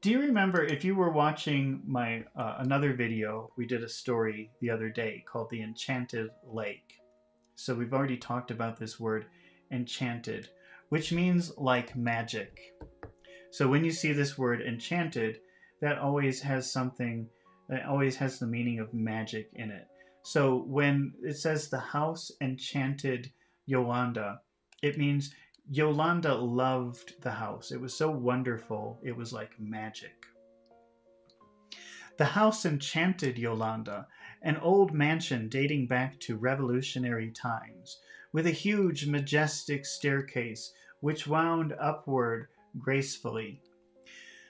Do you remember, if you were watching my another video, we did a story the other day called The Enchanted Lake. So we've already talked about this word enchanted, which means like magic. So when you see this word enchanted, that always has something, it always has the meaning of magic in it. So when it says the house enchanted Yolanda, it means Yolanda loved the house. It was so wonderful, it was like magic. The house enchanted Yolanda, an old mansion dating back to revolutionary times, with a huge, majestic staircase which wound upward gracefully.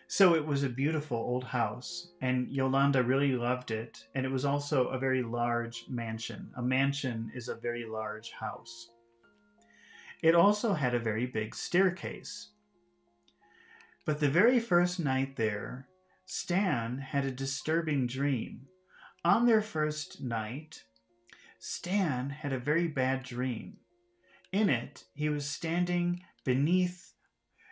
So it was a beautiful old house, and Yolanda really loved it, and it was also a very large mansion. A mansion is a very large house. It also had a very big staircase. But the very first night there, Stan had a disturbing dream. On their first night, Stan had a very bad dream. In it, he was standing beneath,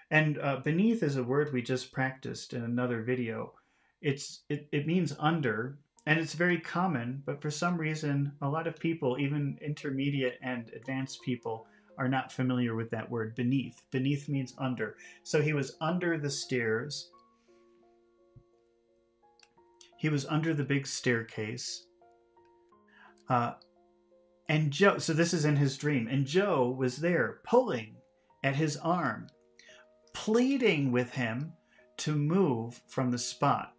and beneath is a word we just practiced in another video. It means under, and it's very common, but for some reason, a lot of people, even intermediate and advanced people, are not familiar with that word, beneath. Beneath means under. So he was under the stairs. He was under the big staircase. And Joe, so this is in his dream, and Joe was there pulling at his arm, pleading with him to move from the spot.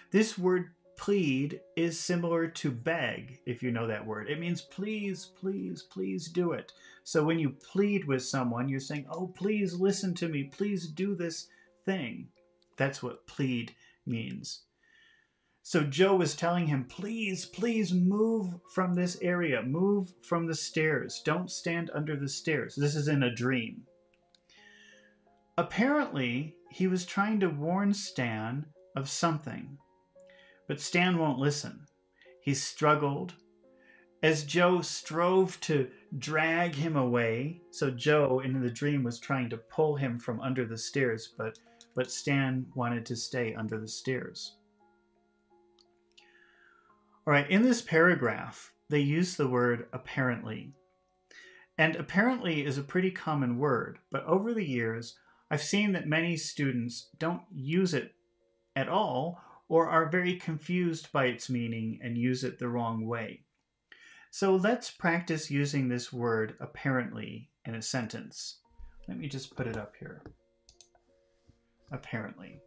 This word plead is similar to beg, if you know that word. It means please, please, please do it. So when you plead with someone, you're saying, oh, please listen to me. Please do this thing. That's what plead means. So Joe was telling him, please, please move from this area. Move from the stairs. Don't stand under the stairs. This is in a dream. Apparently, he was trying to warn Stan of something. But Stan won't listen. He struggled. As Joe strove to drag him away, so Joe in the dream was trying to pull him from under the stairs, but Stan wanted to stay under the stairs. All right, in this paragraph, they use the word apparently. And apparently is a pretty common word, but over the years, I've seen that many students don't use it at all or are very confused by its meaning and use it the wrong way. So let's practice using this word apparently in a sentence. Let me just put it up here. Apparently.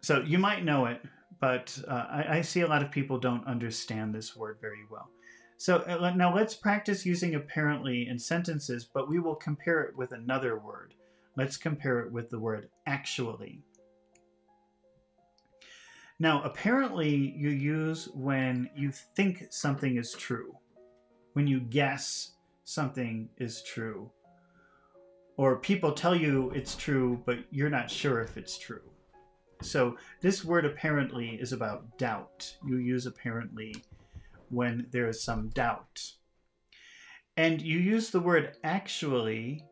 So you might know it, but I see a lot of people don't understand this word very well. So now let's practice using apparently in sentences, but we will compare it with another word. Let's compare it with the word actually. Now, apparently you use when you think something is true, when you guess something is true, or people tell you it's true, but you're not sure if it's true. So this word apparently is about doubt. You use apparently when there is some doubt. And you use the word actually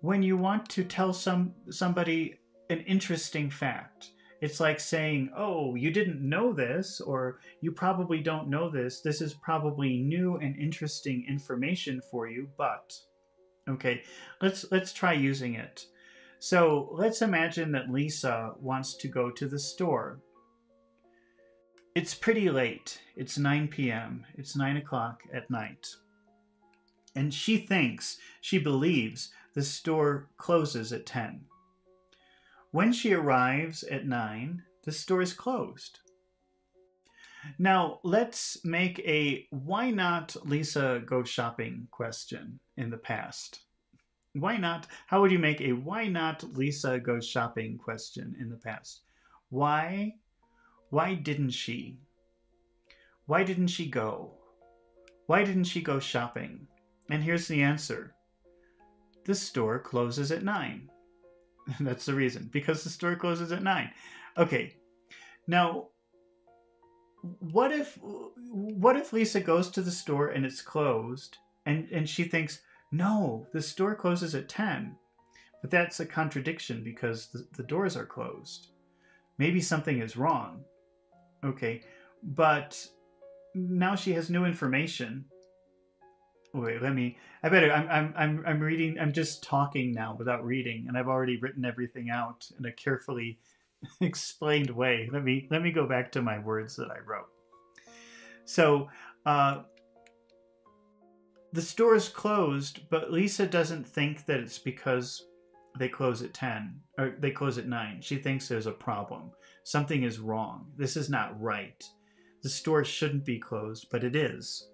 when you want to tell somebody an interesting fact. It's like saying, oh, you didn't know this, or you probably don't know this. This is probably new and interesting information for you, but... Okay, let's try using it. So let's imagine that Lisa wants to go to the store. It's pretty late. It's 9 p.m. It's 9 o'clock at night. And she believes the store closes at 10. When she arrives at 9, the store is closed. Now, let's make a why not Lisa go shopping question in the past. Why not? How would you make a why not Lisa go shopping question in the past? Why didn't she? Why didn't she go? Why didn't she go shopping? And here's the answer. The store closes at 9. That's the reason. Because the store closes at 9. Okay. Now, what if Lisa goes to the store and it's closed and she thinks, no, the store closes at 10. But that's a contradiction because the doors are closed. Maybe something is wrong. Okay. But now she has new information. Wait, I'm reading, I'm just talking now without reading, and I've already written everything out in a carefully explained way. Let me go back to my words that I wrote. So, the store is closed, but Lisa doesn't think that it's because they close at 10, or they close at 9. She thinks there's a problem. Something is wrong. This is not right. The store shouldn't be closed, but it is.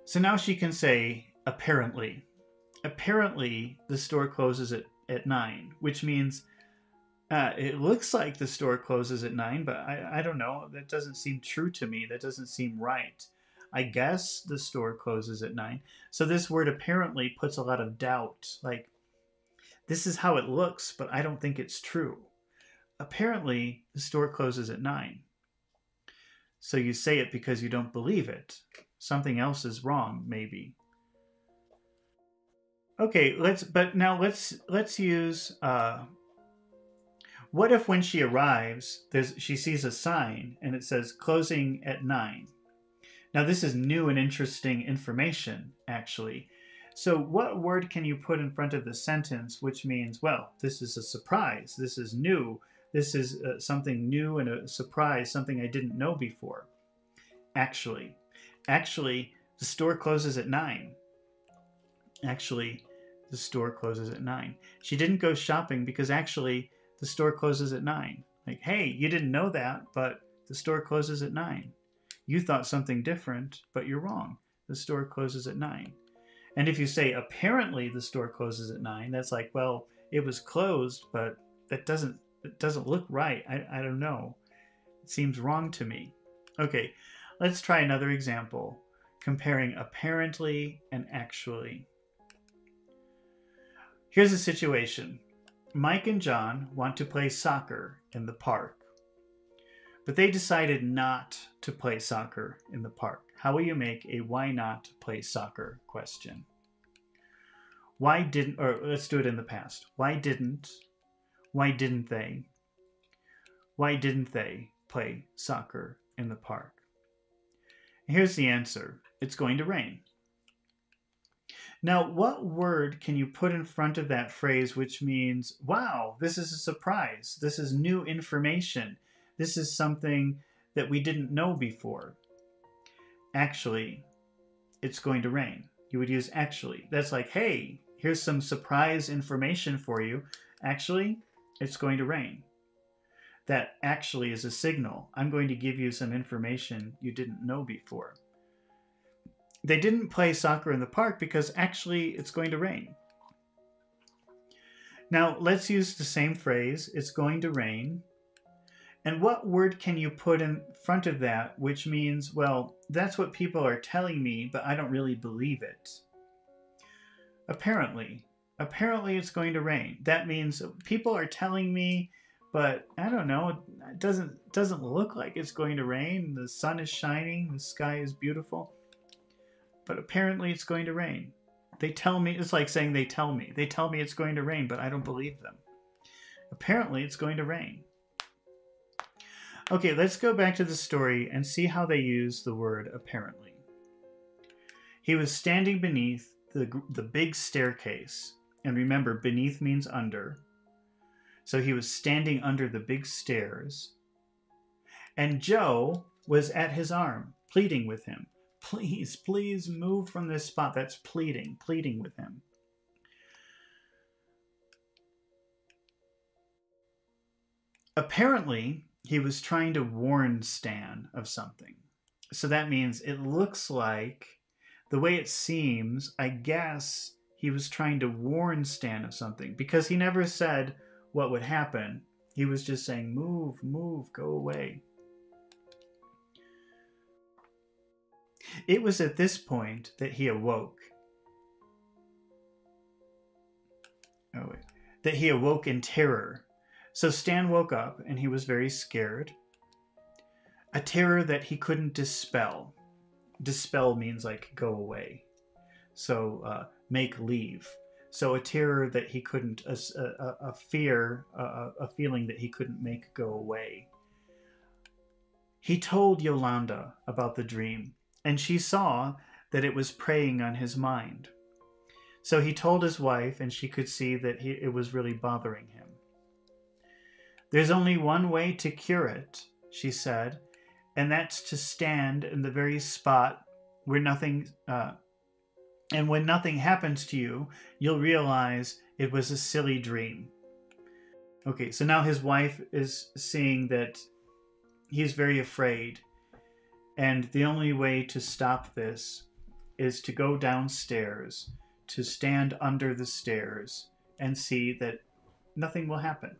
So now she can say, apparently. Apparently, the store closes at 9, which means it looks like the store closes at 9, but I don't know. That doesn't seem true to me. That doesn't seem right. I guess the store closes at 9. So this word apparently puts a lot of doubt. Like, this is how it looks, but I don't think it's true. Apparently, the store closes at 9. So you say it because you don't believe it. Something else is wrong, maybe. Okay, let's use what if when she arrives, she sees a sign and it says closing at 9. Now this is new and interesting information, actually. So what word can you put in front of the sentence which means, well, this is a surprise, this is new, this is something new and a surprise, something I didn't know before? Actually, the store closes at 9. Actually, the store closes at 9. She didn't go shopping because actually the store closes at 9. Like, hey, you didn't know that, but the store closes at 9. You thought something different, but you're wrong. The store closes at 9. And if you say apparently the store closes at 9, that's like, well, it was closed, but it doesn't look right. I don't know. It seems wrong to me. Okay, let's try another example, comparing apparently and actually. Here's a situation. Mike and John want to play soccer in the park, but they decided not to play soccer in the park. How will you make a why not play soccer question? Why didn't, or let's do it in the past. Why didn't they play soccer in the park? Here's the answer. It's going to rain. Now, what word can you put in front of that phrase which means, wow, this is a surprise. This is new information. This is something that we didn't know before. Actually, it's going to rain. You would use actually. That's like, hey, here's some surprise information for you. Actually, it's going to rain. That actually is a signal. I'm going to give you some information you didn't know before. They didn't play soccer in the park because actually it's going to rain. Now let's use the same phrase, it's going to rain. And what word can you put in front of that which means, well, that's what people are telling me, but I don't really believe it? Apparently. Apparently it's going to rain. That means people are telling me, but I don't know, it doesn't look like it's going to rain. The sun is shining, the sky is beautiful. But apparently it's going to rain. They tell me, it's like saying they tell me. They tell me it's going to rain, but I don't believe them. Apparently it's going to rain. Okay, let's go back to the story and see how they use the word apparently. He was standing beneath the big staircase. And remember, beneath means under. So he was standing under the big stairs. And Joe was at his arm, pleading with him. Please, please move from this spot. That's pleading with him. Apparently, he was trying to warn Stan of something. So that means it looks like, the way it seems, I guess he was trying to warn Stan of something because he never said what would happen. He was just saying, move, move, go away. It was at this point that he awoke. That he awoke in terror. So Stan woke up and he was very scared. A terror that he couldn't dispel. Dispel means like go away. So make leave. So a terror that he couldn't, a fear, a feeling that he couldn't make go away. He told Yolanda about the dream. And she saw that it was preying on his mind. So he told his wife, and she could see that it was really bothering him. There's only one way to cure it, she said, and that's to stand in the very spot where nothing, and when nothing happens to you, you'll realize it was a silly dream. Okay, so now his wife is seeing that he's very afraid. And the only way to stop this is to go downstairs, to stand under the stairs, and see that nothing will happen.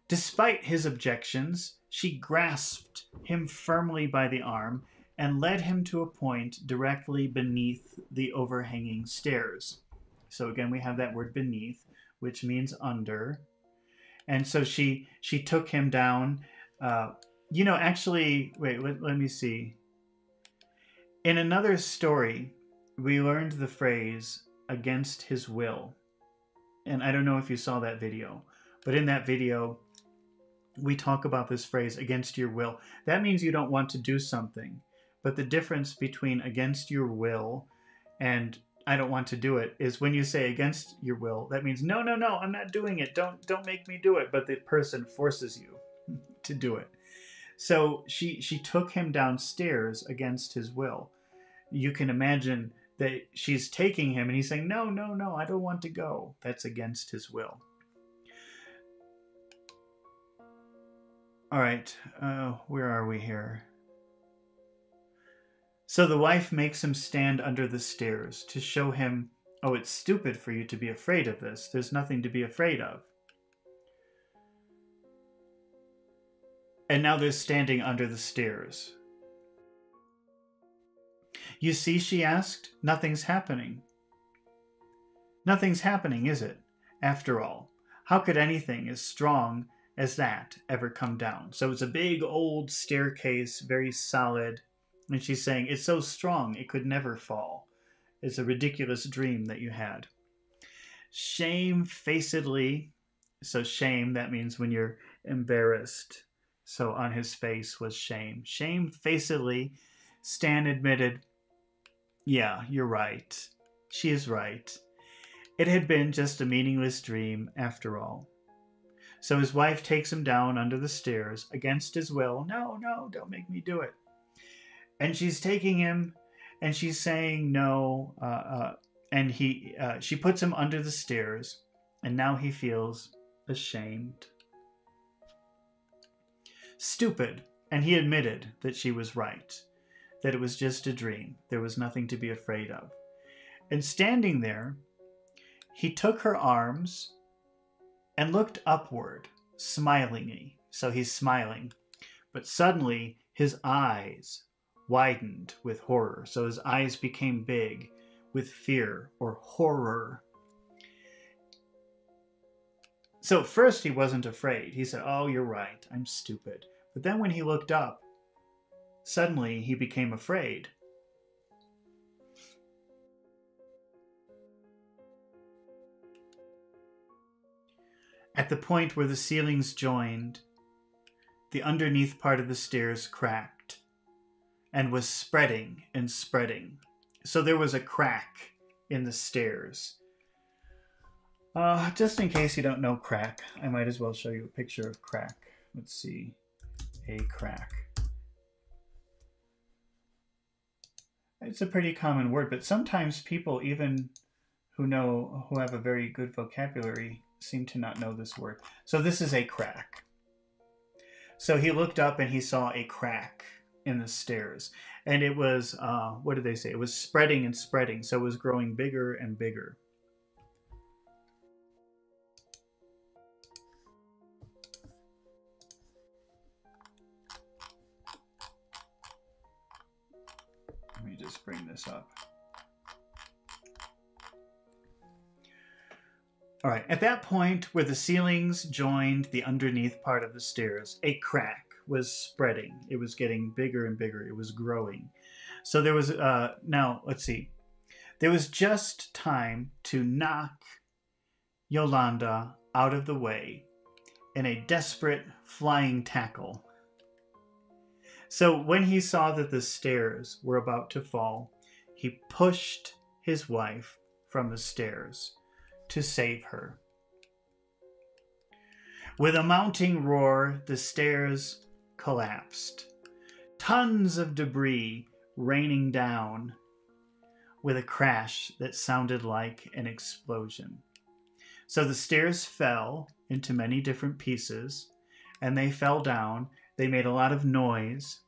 Despite his objections, she grasped him firmly by the arm and led him to a point directly beneath the overhanging stairs. So again, we have that word beneath, which means under. And so she took him down. Actually, wait, let me see. In another story, we learned the phrase against his will. And I don't know if you saw that video, but in that video, we talk about this phrase against your will. That means you don't want to do something. But the difference between against your will and I don't want to do it is when you say against your will, that means no, I'm not doing it. Don't make me do it. But the person forces you to do it. So she took him downstairs against his will. You can imagine that she's taking him and he's saying, no, I don't want to go. That's against his will. All right, where are we here? So the wife makes him stand under the stairs to show him, oh, it's stupid for you to be afraid of this. There's nothing to be afraid of. And now they're standing under the stairs. You see, she asked, nothing's happening. Nothing's happening, is it? After all, how could anything as strong as that ever come down? So it's a big old staircase, very solid. And she's saying, it's so strong, it could never fall. It's a ridiculous dream that you had. Shamefacedly, so shame, that means when you're embarrassed. So on his face was shame. Shamefacedly, Stan admitted, yeah, you're right. She is right. It had been just a meaningless dream after all. So his wife takes him down under the stairs against his will. No, don't make me do it. And she's taking him and she's saying no. And she puts him under the stairs and now he feels ashamed. Stupid. And he admitted that she was right, that it was just a dream. There was nothing to be afraid of. And standing there, he took her arms and looked upward, smilingly. So he's smiling. But suddenly, his eyes widened with horror. So his eyes became big with fear or horror. So first he wasn't afraid. He said, oh, you're right. I'm stupid. But then when he looked up, suddenly he became afraid. At the point where the ceilings joined, the underneath part of the stairs cracked and was spreading and spreading. So there was a crack in the stairs. Just in case you don't know crack, I might as well show you a picture of crack. Let's see. A crack. It's a pretty common word, but sometimes people, even who have a very good vocabulary, seem to not know this word. So this is a crack. So he looked up and he saw a crack in the stairs. And it was, what did they say? It was spreading and spreading. So it was growing bigger and bigger. Let me just bring this up. All right, at that point where the ceilings joined the underneath part of the stairs, a crack was spreading. It was getting bigger and bigger. It was growing. So there was, now let's see. There was just time to knock Yolanda out of the way in a desperate flying tackle. So when he saw that the stairs were about to fall, he pushed his wife from the stairs to save her. With a mounting roar, the stairs collapsed. Tons of debris raining down with a crash that sounded like an explosion. So the stairs fell into many different pieces, and they fell down. They made a lot of noise.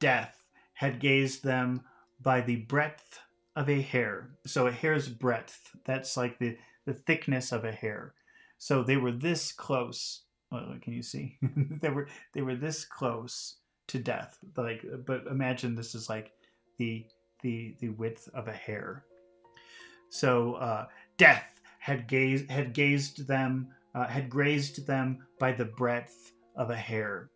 Death had gauged them by the breadth of a hair. So a hair's breadth, that's like the thickness of a hair. So they were this close. Oh, can you see? They were this close to death. Like, but imagine this is like the width of a hair. So death had grazed them by the breadth of a hair.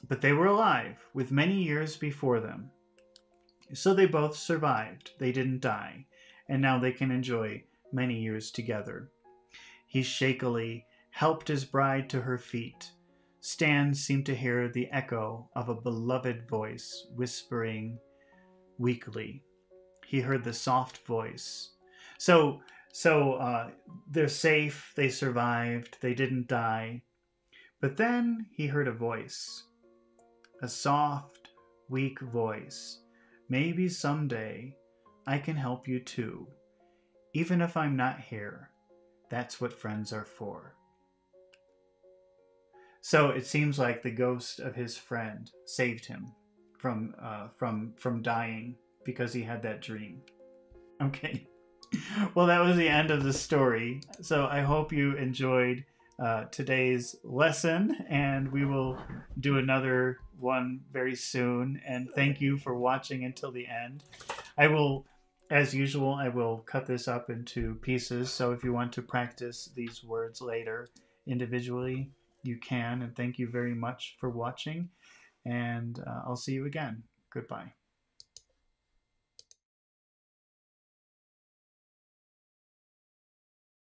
But they were alive, with many years before them. So they both survived. They didn't die, and now they can enjoy many years together. He shakily helped his bride to her feet. Stan seemed to hear the echo of a beloved voice whispering weakly. He heard the soft voice. So they're safe. They survived. They didn't die. But then he heard a voice, a soft, weak voice. Maybe someday I can help you too. Even if I'm not here, that's what friends are for. So it seems like the ghost of his friend saved him from dying because he had that dream. Okay. Well, that was the end of the story. So I hope you enjoyed today's lesson, and we will do another one very soon. And thank you for watching until the end. I will, as usual, I will cut this up into pieces. So if you want to practice these words later individually, you can. And thank you very much for watching. And I'll see you again. Goodbye.